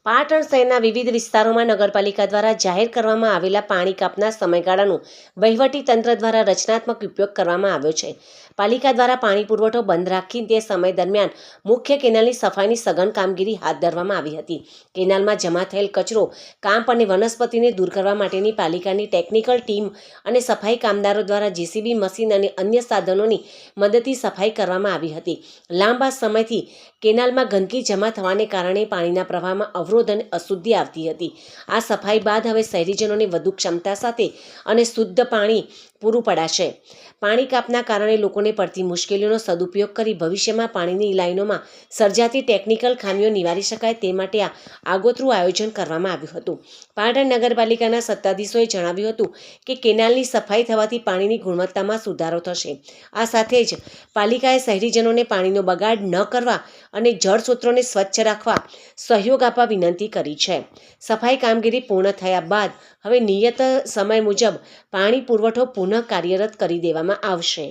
પાટણ શહેરના વિવિધ વિસ્તારોમાં નગરપાલિકા દ્વારા જાહેર કરવામાં આવેલા પાણી કાપના સમયગાળાનું વહીવટી તંત્ર દ્વારા રચનાત્મક ઉપયોગ કરવામાં આવ્યો છે. પાલિકા દ્વારા પાણી પુરવઠો બંધ રાખી તે સમય દરમિયાન મુખ્ય કેનાલની સફાઈની સઘન કામગીરી હાથ ધરવામાં આવી હતી. કેનાલમાં જમા થયેલ કચરો, કાંપ અને વનસ્પતિને દૂર કરવા માટેની પાલિકાની ટેકનિકલ ટીમ અને સફાઈ કામદારો દ્વારા જેસીબી મશીન અને અન્ય સાધનોની મદદથી સફાઈ કરવામાં આવી હતી. લાંબા સમયથી કેનાલમાં ગંદકી જમા થવાને કારણે પાણીના પ્રવાહમાં અવરોધ અને અશુદ્ધિ આવતી હતી. આ સફાઈ બાદ હવે શહેરીજનોને વધુ ક્ષમતા સાથે અને શુદ્ધ પાણી પૂરું પડાશે. પાણી કાપના કારણે લોકોને પડતી મુશ્કેલીઓનો સદુપયોગ કરી ભવિષ્યમાં પાણીની લાઈનોમાં સર્જાતી ટેકનિકલ ખામીઓ નિવારી શકાય તે માટે આ આગોતરું આયોજન કરવામાં આવ્યું હતું. પાટણ નગરપાલિકાના સત્તાધીશોએ જણાવ્યું હતું કે કેનાલની સફાઈ થવાથી પાણીની ગુણવત્તામાં સુધારો થશે. આ સાથે જ પાલિકાએ શહેરીજનોને પાણીનો બગાડ ન કરવા અને જળ સ્ત્રોતોને સ્વચ્છ રાખવા સહયોગ આપવા વિનંતી કરી છે. સફાઈ કામગીરી પૂર્ણ થયા બાદ હવે નિયત સમય મુજબ પાણી પુરવઠો પુનઃ કાર્યરત કરી દેવામાં આવશે.